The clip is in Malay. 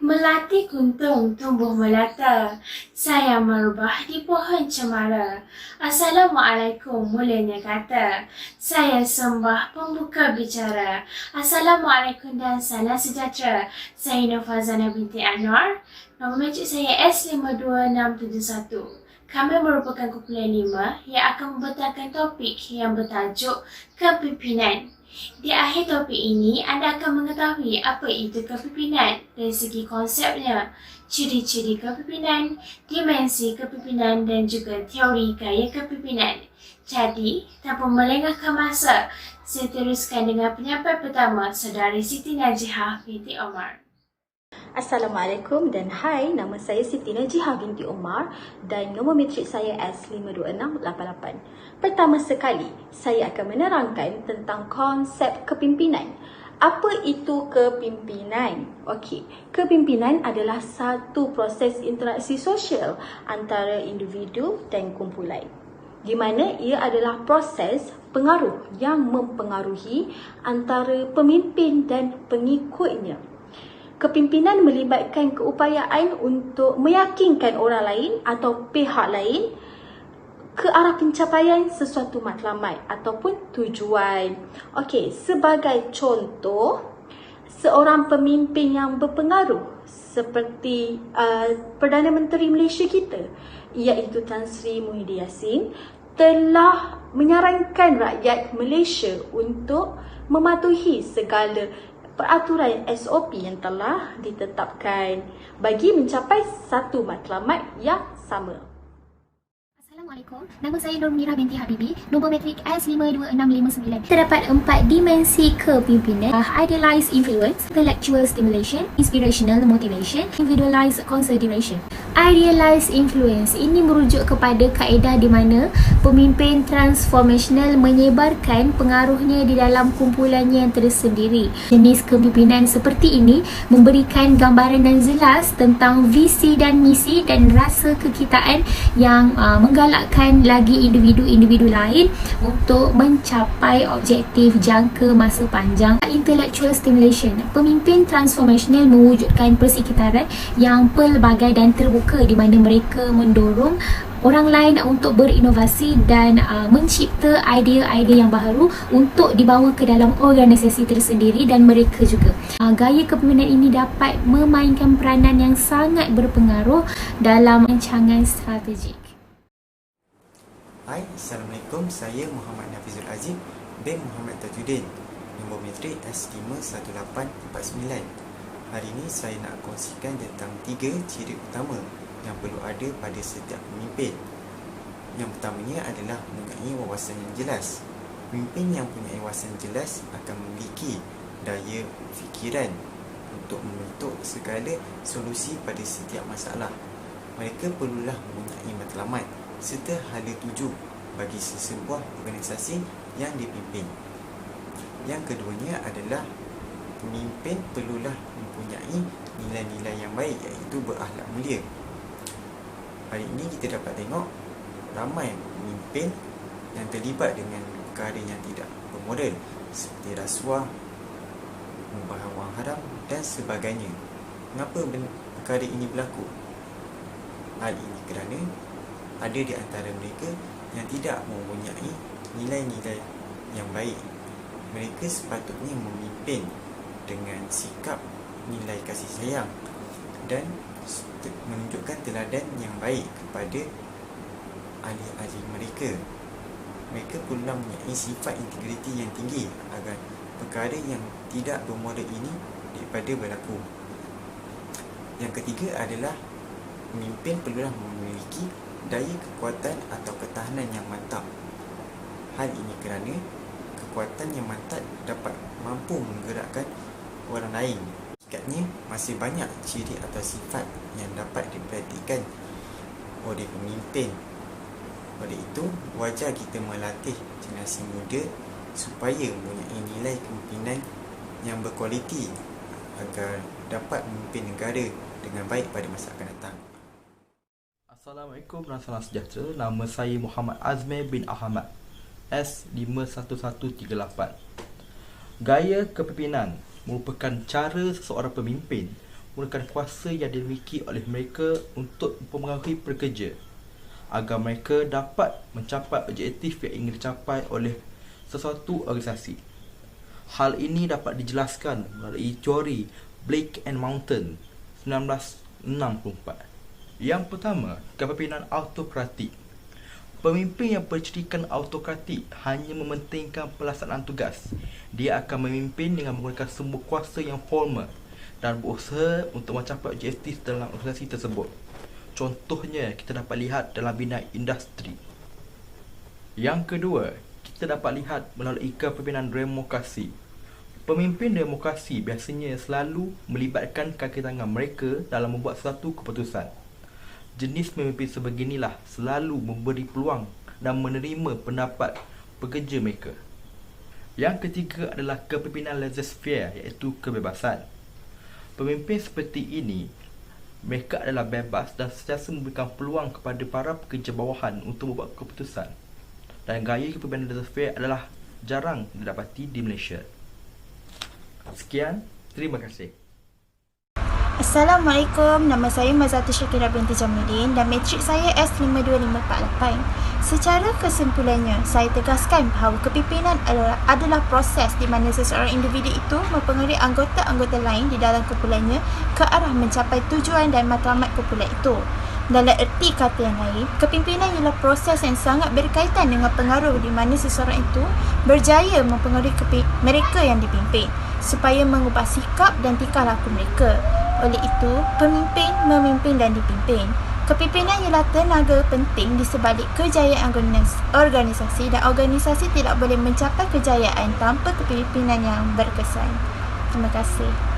Melati kuntung tumbuh melata, saya merubah di pohon cemara. Assalamualaikum mulianya kata, saya sembah pembuka bicara. Assalamualaikum dan salam sejahtera. Saya Nurfazana binti Anwar. Nombor mencik saya S52671. Kami merupakan kumpulan 5 yang akan membentangkan topik yang bertajuk kepimpinan. Di akhir topik ini, anda akan mengetahui apa itu kepimpinan dari segi konsepnya, ciri-ciri kepimpinan, dimensi kepimpinan dan juga teori gaya kepimpinan. Jadi, tanpa melengahkan masa, saya teruskan dengan penyampai pertama, Saudari Siti Najihah binti Omar. Assalamualaikum dan hai, nama saya Siti Najihah binti Omar dan nombor matrik saya S52688. Pertama sekali, saya akan menerangkan tentang konsep kepimpinan. Apa itu kepimpinan? Okey, kepimpinan adalah satu proses interaksi sosial antara individu dan kumpulan, di mana ia adalah proses pengaruh yang mempengaruhi antara pemimpin dan pengikutnya. Kepimpinan melibatkan keupayaan untuk meyakinkan orang lain atau pihak lain ke arah pencapaian sesuatu matlamat ataupun tujuan. Okey, sebagai contoh, seorang pemimpin yang berpengaruh seperti Perdana Menteri Malaysia kita, iaitu Tan Sri Muhyiddin Yassin, telah menyarankan rakyat Malaysia untuk mematuhi segala peraturan SOP yang telah ditetapkan bagi mencapai satu matlamat yang sama. Assalamualaikum, nama saya Nur Mira binti Habibi, nombor matrik S52659. Terdapat 4 dimensi kepimpinan: idealized influence, intellectual stimulation, inspirational motivation, individualized consideration. Idealized influence ini merujuk kepada kaedah di mana pemimpin transformational menyebarkan pengaruhnya di dalam kumpulannya yang tersendiri. Jenis kepimpinan seperti ini memberikan gambaran dan jelas tentang visi dan misi dan rasa kekitaan yang menggalakkan lagi individu-individu lain untuk mencapai objektif jangka masa panjang. Intellectual stimulation, pemimpin transformational mewujudkan persekitaran yang pelbagai dan terbuka di mana mereka mendorong orang lain untuk berinovasi dan mencipta idea-idea yang baru untuk dibawa ke dalam organisasi tersendiri dan mereka juga. Gaya kepimpinan ini dapat memainkan peranan yang sangat berpengaruh dalam rancangan strategik. Hai, Assalamualaikum. Saya Muhammad Nafizul Aziz bin Muhammad Tajuddin, nombor matrik S51849. Hari ini saya nak kongsikan tentang 3 ciri utama yang perlu ada pada setiap pemimpin. Yang pertamanya adalah mempunyai wawasan yang jelas. Pemimpin yang mempunyai wawasan jelas akan memiliki daya fikiran untuk membentuk segala solusi pada setiap masalah. Mereka perlulah mempunyai matlamat serta hala tuju bagi sesebuah organisasi yang dipimpin. Yang keduanya adalah pemimpin perlulah mempunyai nilai-nilai yang baik, iaitu berakhlak mulia. Hari ini kita dapat tengok ramai pemimpin yang terlibat dengan perkara yang tidak bermodal seperti rasuah, pembaharan wang haram dan sebagainya. Mengapa perkara ini berlaku? Hal ini kerana ada di antara mereka yang tidak mempunyai nilai-nilai yang baik. Mereka sepatutnya memimpin dengan sikap nilai kasih sayang dan menunjukkan teladan yang baik kepada ahli-ahli mereka. Mereka perlu mempunyai sifat integriti yang tinggi agar perkara yang tidak bermodal ini daripada berlaku. Yang ketiga adalah pemimpin perlulah memiliki daya kekuatan atau ketahanan yang mantap. Hal ini kerana kekuatan yang mantap dapat mampu menggerakkan orang lain. Hakikatnya, masih banyak ciri atau sifat yang dapat diperhatikan oleh pemimpin. Oleh itu, wajar kita melatih generasi muda supaya mempunyai nilai kepimpinan yang berkualiti agar dapat memimpin negara dengan baik pada masa akan datang. Assalamualaikum dan salam sejahtera. Nama saya Muhammad Azmi bin Ahmad, S51138. Gaya kepimpinan merupakan cara seseorang pemimpin menggunakan kuasa yang dimiliki oleh mereka untuk mempengaruhi pekerja agar mereka dapat mencapai objektif yang ingin dicapai oleh sesuatu organisasi. Hal ini dapat dijelaskan melalui teori Blake and Mountain 1964. Yang pertama, kepimpinan autokratik. Pemimpin yang bercirikan autokratik hanya mementingkan pelaksanaan tugas. Dia akan memimpin dengan menggunakan sumber kuasa yang formal dan berusaha untuk mencapai objektif dalam organisasi tersebut. Contohnya, kita dapat lihat dalam bidang industri. Yang kedua, kita dapat lihat melalui kepimpinan demokrasi. Pemimpin demokrasi biasanya selalu melibatkan kaki tangan mereka dalam membuat suatu keputusan. Jenis pemimpin sebeginilah selalu memberi peluang dan menerima pendapat pekerja mereka. Yang ketiga adalah kepimpinan laissez-faire, iaitu kebebasan. Pemimpin seperti ini, mereka adalah bebas dan sentiasa memberikan peluang kepada para pekerja bawahan untuk membuat keputusan. Dan gaya kepimpinan laissez-faire adalah jarang didapati di Malaysia. Sekian, terima kasih. Assalamualaikum, nama saya Mazatu Syakira binti Jamiluddin dan matrik saya S52548. Secara kesimpulannya, saya tegaskan bahawa kepimpinan adalah proses di mana seseorang individu itu mempengaruhi anggota-anggota lain di dalam kumpulannya ke arah mencapai tujuan dan matlamat kumpulan itu. Dalam erti kata yang lain, kepimpinan ialah proses yang sangat berkaitan dengan pengaruh di mana seseorang itu berjaya mempengaruhi mereka yang dipimpin supaya mengubah sikap dan tingkah laku mereka. Oleh itu, pemimpin memimpin dan dipimpin. Kepimpinan ialah tenaga penting di sebalik kejayaan organisasi dan organisasi tidak boleh mencapai kejayaan tanpa kepimpinan yang berkesan. Terima kasih.